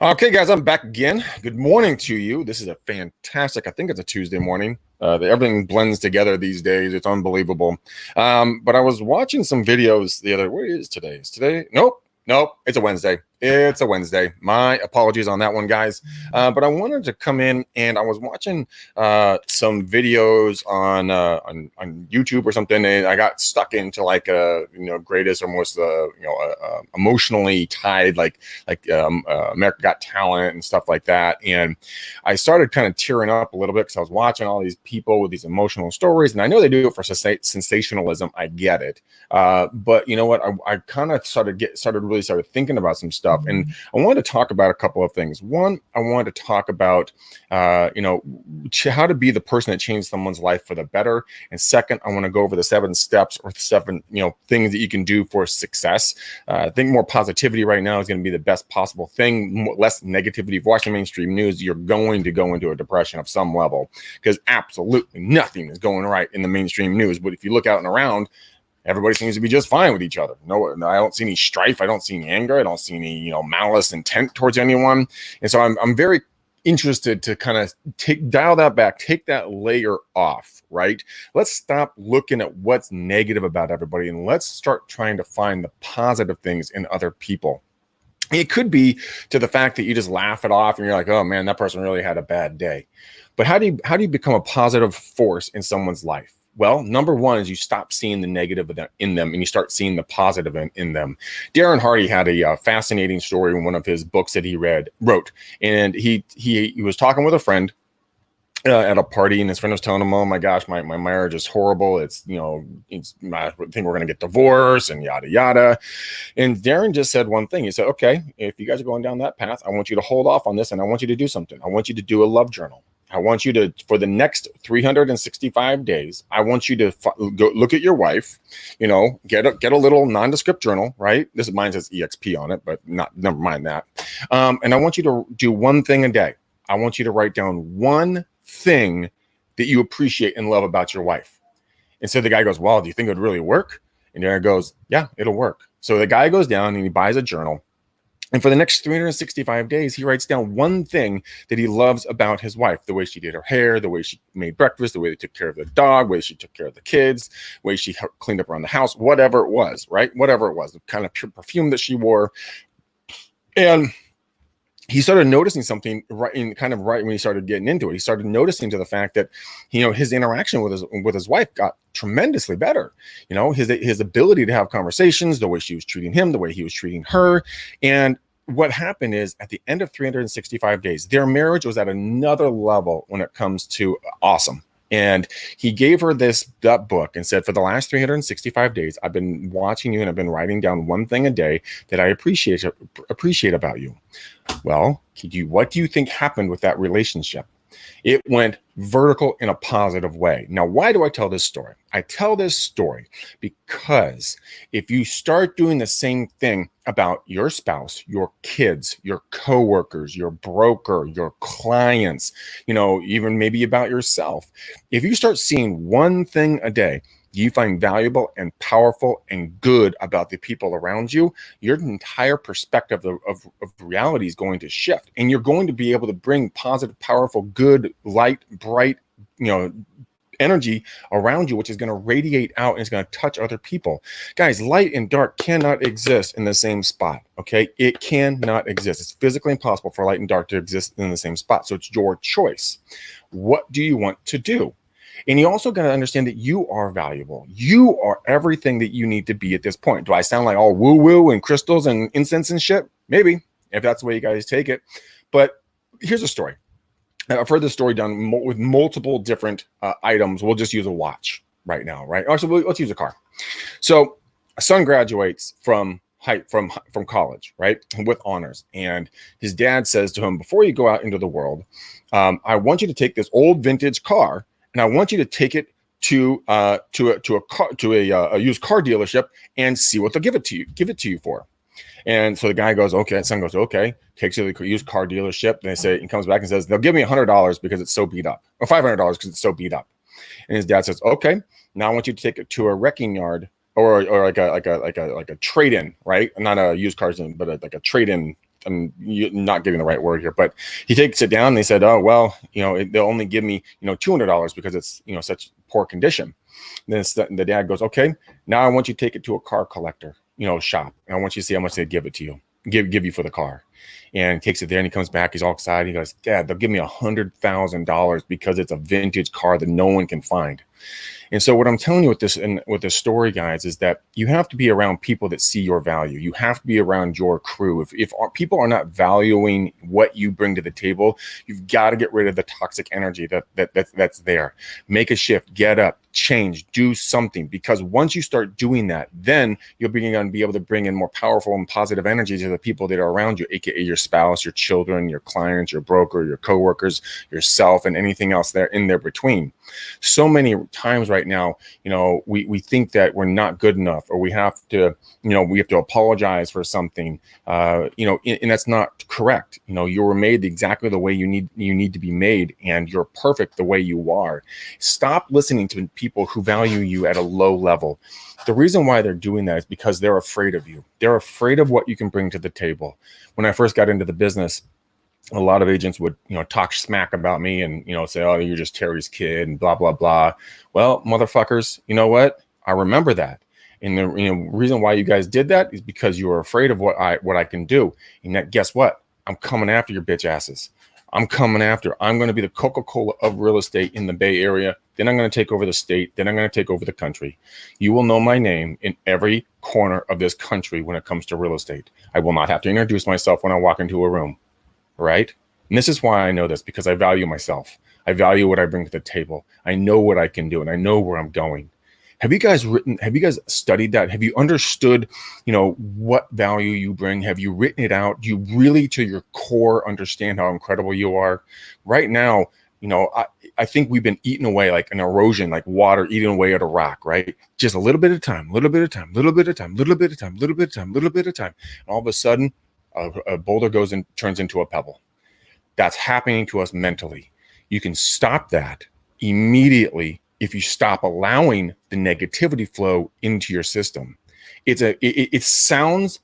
Okay, guys, I'm back again. Good morning to you. This is a fantastic, I think it's a Tuesday morning. Everything blends together these days. It's unbelievable. But I was watching some videos the other, where is today? Is today? Nope, it's a Wednesday. It's a Wednesday. My apologies on that one, guys. But I wanted to come in and I was watching some videos on YouTube or something, and I got stuck into like greatest or most emotionally tied America Got Talent and stuff like that. And I started kind of tearing up a little bit because I was watching all these people with these emotional stories, and I know they do it for sensationalism. I get it, but you know what? I kind of started thinking about some stuff. And I wanted to talk about a couple of things. One, I wanted to talk about, how to be the person that changed someone's life for the better. And second, I want to go over the 7 steps or 7, things that you can do for success. I think more positivity right now is going to be the best possible thing. Less negativity. If you watch the mainstream news, you're going to go into a depression of some level because absolutely nothing is going right in the mainstream news. But if you look out and around, everybody seems to be just fine with each other. No, I don't see any strife. I don't see any anger. I don't see any, malice intent towards anyone. And so I'm very interested to kind of dial that back, take that layer off, right? Let's stop looking at what's negative about everybody and let's start trying to find the positive things in other people. It could be to the fact that you just laugh it off and you're like, oh man, that person really had a bad day. But how do you become a positive force in someone's life? Well, number one is you stop seeing the negative in them and you start seeing the positive in them. Darren Hardy had a fascinating story in one of his books that he wrote. And he was talking with a friend at a party, and his friend was telling him, oh my gosh, my marriage is horrible. I think we're going to get divorced and yada, yada. And Darren just said one thing. He said, okay, if you guys are going down that path, I want you to hold off on this and I want you to do something. I want you to do a love journal. I want you to, for the next 365 days, I want you to go look at your wife, get a little nondescript journal, right? This is mine says EXP on it, but never mind that. And I want you to do one thing a day. I want you to write down one thing that you appreciate and love about your wife. And so the guy goes, well, do you think it would really work? And Darren goes, yeah, it'll work. So the guy goes down and he buys a journal. And for the next 365 days, he writes down one thing that he loves about his wife: the way she did her hair, the way she made breakfast, the way they took care of the dog, the way she took care of the kids, the way she cleaned up around the house, whatever it was, right? Whatever it was, the kind of pure perfume that she wore. And he started noticing something right when he started getting into it. He started noticing to the fact that, his interaction with his wife got tremendously better. His ability to have conversations, the way she was treating him, the way he was treating her. And what happened is at the end of 365 days, their marriage was at another level when it comes to awesome. And he gave her that book and said, for the last 365 days, I've been watching you and I've been writing down one thing a day that I appreciate about you. Well, what do you think happened with that relationship? It went vertical in a positive way. Now, why do I tell this story? I tell this story because if you start doing the same thing about your spouse, your kids, your coworkers, your broker, your clients, even maybe about yourself, if you start seeing one thing a day you find valuable and powerful and good about the people around you, your entire perspective of reality is going to shift. And you're going to be able to bring positive, powerful, good, light, bright, energy around you, which is going to radiate out and it's going to touch other people. Guys, light and dark cannot exist in the same spot. Okay. It cannot exist. It's physically impossible for light and dark to exist in the same spot. So it's your choice. What do you want to do? And you also got to understand that you are valuable. You are everything that you need to be at this point. Do I sound like all woo-woo and crystals and incense and shit? Maybe, if that's the way you guys take it. But here's a story. I've heard this story done with multiple different items. We'll just use a watch right now, right? Actually, let's use a car. So a son graduates from college, right, with honors. And his dad says to him, before you go out into the world, I want you to take this old vintage car and I want you to take it to a used car dealership and see what they'll give it to you for. And so the guy goes, okay. Son goes, okay. Takes you to the used car dealership. And he comes back and says, they'll give me $100 because it's so beat up, or $500 because it's so beat up. And his dad says, okay, now I want you to take it to a wrecking yard or like a trade-in, right? Not a used cars, but like a trade-in you're not getting the right word here, but he takes it down and they said, oh, well, they'll only give me, $200 because it's, such poor condition. Then the dad goes, okay, now I want you to take it to a car collector, shop. And I want you to see how much they give it to you, give you for the car. And he takes it there and he comes back. He's all excited. He goes, Dad, they'll give me $100,000 because it's a vintage car that no one can find. And so what I'm telling you with this story, guys, is that you have to be around people that see your value. You have to be around your crew. If people are not valuing what you bring to the table, you've got to get rid of the toxic energy that's there. Make a shift, get up, change, do something, because once you start doing that, then you'll be going to be able to bring in more powerful and positive energy to the people that are around you, aka your spouse, your children, your clients, your broker, your coworkers, yourself, and anything else there in there between. So many times right now, we think that we're not good enough, or we have to apologize for something, and that's not correct. You were made exactly the way you need to be made, and you're perfect the way you are. Stop listening to people who value you at a low level. The reason why they're doing that is because they're afraid of you. They're afraid of what you can bring to the table. When I first got into the business, a lot of agents would, talk smack about me and, say, oh, you're just Terry's kid and blah, blah, blah. Well, motherfuckers, you know what? I remember that. And the reason why you guys did that is because you were afraid of what I can do. And that, guess what? I'm coming after your bitch asses. I'm going to be the Coca-Cola of real estate in the Bay Area. Then I'm going to take over the state. Then I'm going to take over the country. You will know my name in every corner of this country when it comes to real estate. I will not have to introduce myself when I walk into a room. Right? And this is why I know this, because I value myself. I value what I bring to the table. I know what I can do, and I know where I'm going. Have you guys studied that? Have you understood, what value you bring? Have you written it out? Do you really, to your core, understand how incredible you are? Right now, I think we've been eating away like an erosion, like water eating away at a rock, right? Just a little bit of time, little bit of time, little bit of time, little bit of time, little bit of time, little bit of time. And all of a sudden, a boulder goes and turns into a pebble. That's happening to us mentally. You can stop that immediately if you stop allowing the negativity flow into your system. It sounds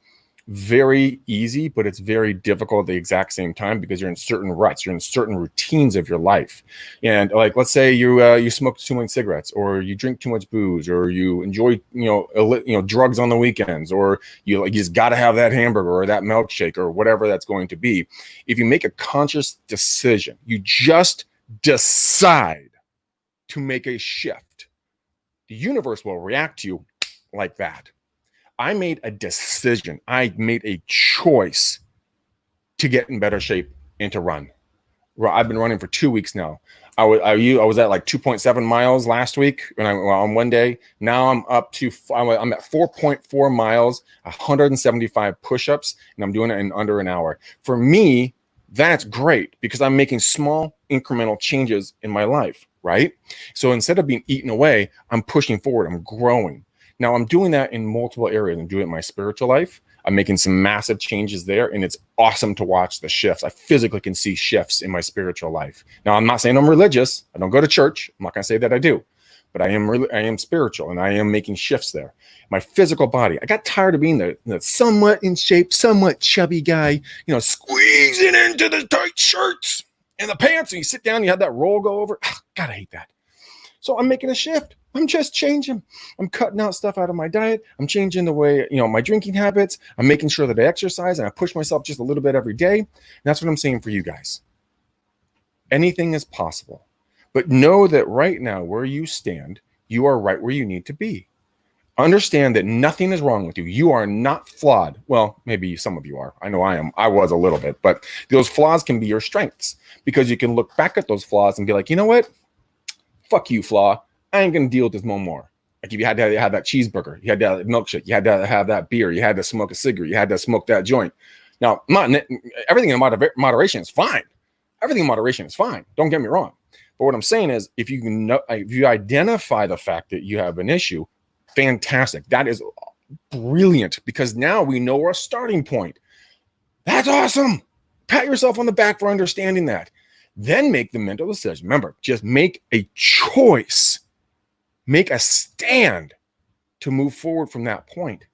very easy, but it's very difficult at the exact same time, because you're in certain ruts, you're in certain routines of your life. And like, let's say you smoke too many cigarettes, or you drink too much booze, or you enjoy drugs on the weekends, or you just got to have that hamburger or that milkshake or whatever that's going to be. If you make a conscious decision, you just decide to make a shift, the universe will react to you like that. I made a decision. I made a choice to get in better shape and to run. I've been running for 2 weeks now. I was at like 2.7 miles last week on one day. Now I'm up to, I'm at 4.4 miles, 175 push-ups, and I'm doing it in under an hour. For me, that's great, because I'm making small incremental changes in my life, right? So instead of being eaten away, I'm pushing forward, I'm growing. Now I'm doing that in multiple areas. I'm doing it in my spiritual life. I'm making some massive changes there, and it's awesome to watch the shifts. I physically can see shifts in my spiritual life. Now, I'm not saying I'm religious. I don't go to church. I'm not going to say that I do, but I am spiritual, and I am making shifts there. My physical body, I got tired of being the somewhat in shape, somewhat chubby guy, squeezing into the tight shirts and the pants, and you sit down, you have that roll go over. God, I hate that. So I'm making a shift. I'm just changing. I'm cutting out stuff out of my diet. I'm changing the way, my drinking habits. I'm making sure that I exercise and I push myself just a little bit every day. And that's what I'm saying for you guys. Anything is possible. But know that right now, where you stand, you are right where you need to be. Understand that nothing is wrong with you. You are not flawed. Well, maybe some of you are. I know I am. I was a little bit. But those flaws can be your strengths, because you can look back at those flaws and be like, you know what? Fuck you, flaw. I ain't going to deal with this no more. Like, if you had to have that cheeseburger, you had to have that milkshake, you had to have that beer, you had to smoke a cigarette, you had to smoke that joint. Now, everything in moderation is fine. Everything in moderation is fine. Don't get me wrong. But what I'm saying is, if you identify the fact that you have an issue, fantastic. That is brilliant, because now we know our starting point. That's awesome. Pat yourself on the back for understanding that. Then make the mental decision. Remember, just make a choice. Make a stand to move forward from that point.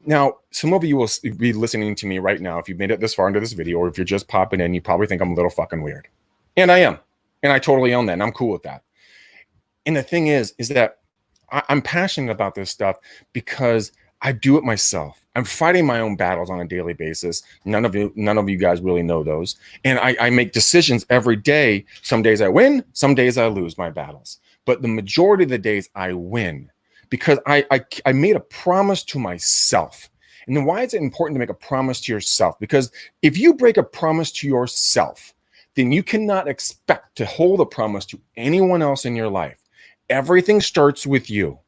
Now, some of you will be listening to me right now. If you've made it this far into this video, or if you're just popping in, you probably think I'm a little fucking weird. And I am. And I totally own that. And I'm cool with that. And the thing is that I'm passionate about this stuff because I do it myself. I'm fighting my own battles on a daily basis. None of you guys really know those. And I make decisions every day. Some days I win, some days I lose my battles. But the majority of the days I win because I made a promise to myself. And then why is it important to make a promise to yourself? Because if you break a promise to yourself, then you cannot expect to hold a promise to anyone else in your life. Everything starts with you.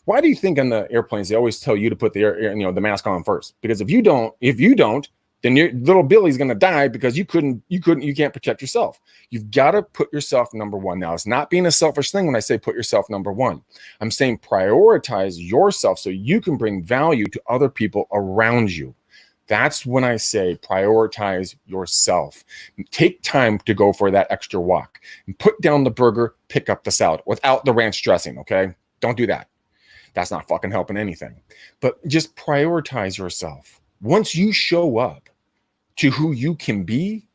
Why do you think on the airplanes they always tell you to put the mask on first? Because if you don't, then your little Billy's going to die because you can't protect yourself. You've got to put yourself number one. Now, it's not being a selfish thing when I say put yourself number one. I'm saying prioritize yourself so you can bring value to other people around you. That's when I say prioritize yourself. Take time to go for that extra walk and put down the burger, pick up the salad without the ranch dressing. Okay. Don't do that. That's not fucking helping anything, but just prioritize yourself. Once you show up to who you can be,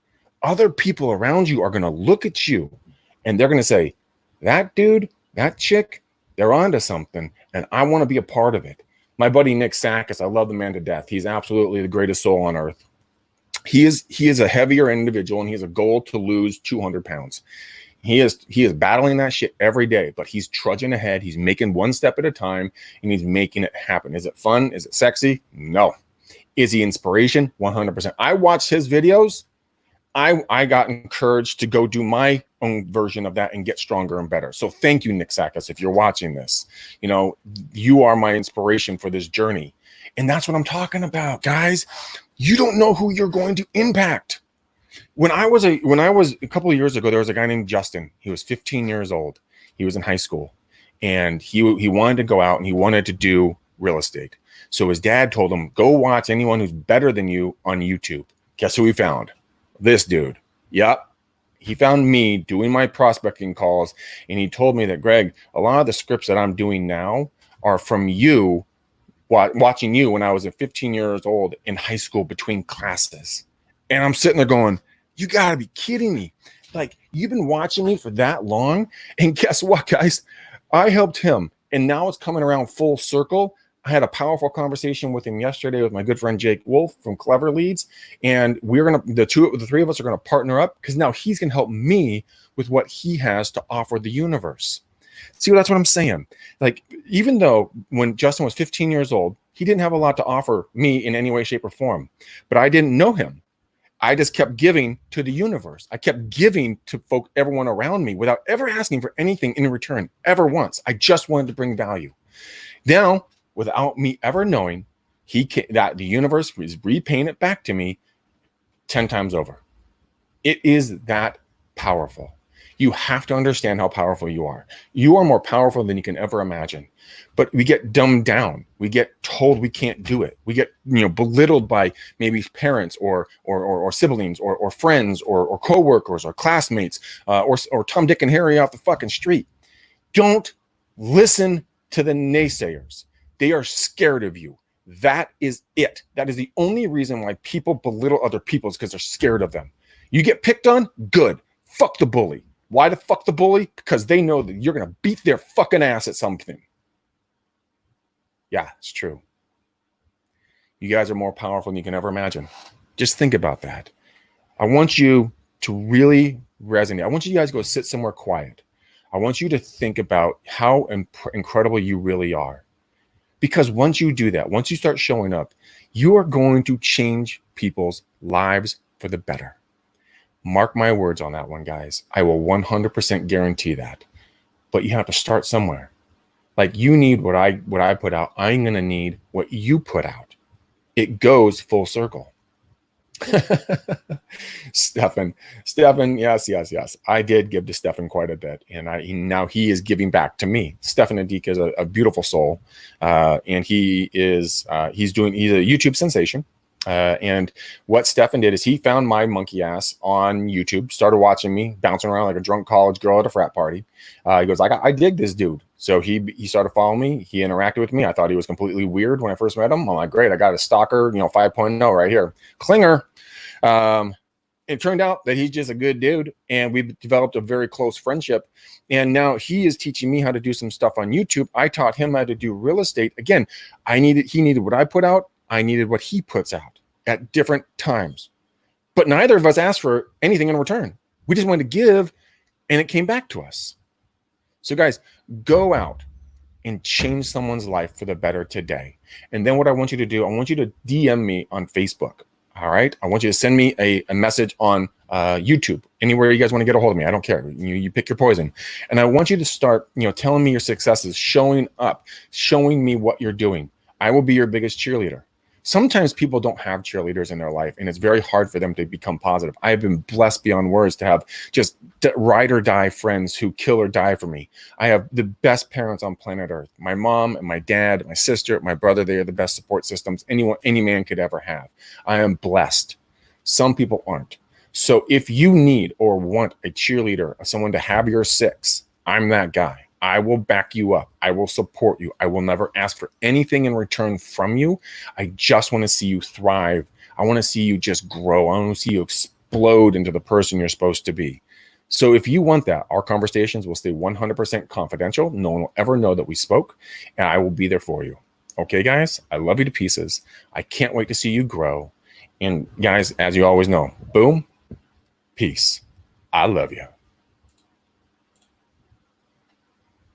other people around you are going to look at you and they're going to say, that dude, that chick, they're onto something. And I want to be a part of it. My buddy, Nick Sakis, I love the man to death. He's absolutely the greatest soul on earth. He is a heavier individual and he has a goal to lose 200 pounds. He is battling that shit every day, but he's trudging ahead. He's making one step at a time and he's making it happen. Is it fun? Is it sexy? No. Is he inspiration? 100%. I watched his videos. I got encouraged to go do my own version of that and get stronger and better. So thank you, Nick Sakis, if you're watching this. You know, you are my inspiration for this journey. And that's what I'm talking about, guys. You don't know who you're going to impact. When I was a couple of years ago, there was a guy named Justin. He was 15 years old. He was in high school and he wanted to go out and he wanted to do real estate. So his dad told him, go watch anyone who's better than you on YouTube. Guess who he found? This dude. Yep. He found me doing my prospecting calls. And he told me that, Greg, a lot of the scripts that I'm doing now are from you, watching you when I was 15 years old in high school between classes. And I'm sitting there going, you got to be kidding me. Like, you've been watching me for that long. And guess what, guys? I helped him. And now it's coming around full circle. I had a powerful conversation with him yesterday with my good friend Jake Wolf from Clever Leads. And the three of us are going to partner up because now he's going to help me with what he has to offer the universe. See, that's what I'm saying. Like, even though when Justin was 15 years old, he didn't have a lot to offer me in any way, shape, or form, but I didn't know him. I just kept giving to the universe. I kept giving to everyone around me without ever asking for anything in return, ever once. I just wanted to bring value. Now, without me ever knowing, that the universe is repaying it back to me 10 times over. It is that powerful. You have to understand how powerful you are. You are more powerful than you can ever imagine. But we get dumbed down. We get told we can't do it. We get belittled by maybe parents or siblings or friends or coworkers or classmates or Tom, Dick, and Harry off the fucking street. Don't listen to the naysayers. They are scared of you. That is it. That is the only reason why people belittle other people is because they're scared of them. You get picked on? Good. Fuck the bully. Why the fuck the bully? Because they know that you're going to beat their fucking ass at something. Yeah, it's true. You guys are more powerful than you can ever imagine. Just think about that. I want you to really resonate. I want you guys to go sit somewhere quiet. I want you to think about how incredible you really are. Because once you do that, once you start showing up, you are going to change people's lives for the better. Mark my words on that one, guys. I will 100% guarantee that. But you have to start somewhere. Like, you need what I put out. I'm going to need what you put out. It goes full circle. Stefan, yes. I did give to Stefan quite a bit, and now he is giving back to me. Stefan Adik is a beautiful soul, and he's a YouTube sensation. And what Stefan did is he found my monkey ass on YouTube, started watching me bouncing around like a drunk college girl at a frat party. He goes, I dig this dude. So he started following me. He interacted with me. I thought he was completely weird when I first met him. I'm like, great, I got a stalker, 5.0 right here. Klinger. It turned out that he's just a good dude, and we've developed a very close friendship. And now he is teaching me how to do some stuff on YouTube. I taught him how to do real estate. Again, he needed what I put out. I needed what he puts out at different times. But neither of us asked for anything in return. We just wanted to give, and it came back to us. So guys, go out and change someone's life for the better today. And then what I want you to do, I want you to DM me on Facebook. All right. I want you to send me a message on YouTube, anywhere you guys want to get a hold of me. I don't care. You pick your poison. And I want you to start, telling me your successes, showing up, showing me what you're doing. I will be your biggest cheerleader. Sometimes people don't have cheerleaders in their life, and it's very hard for them to become positive. I have been blessed beyond words to have just ride or die friends who kill or die for me. I have the best parents on planet Earth. My mom and my dad, my sister, my brother, they are the best support systems any man could ever have. I am blessed. Some people aren't. So if you need or want a cheerleader, someone to have your six, I'm that guy. I will back you up. I will support you. I will never ask for anything in return from you. I just want to see you thrive. I want to see you just grow. I want to see you explode into the person you're supposed to be. So if you want that, our conversations will stay 100% confidential. No one will ever know that we spoke, and I will be there for you. Okay, guys? I love you to pieces. I can't wait to see you grow. And guys, as you always know, boom, peace. I love you.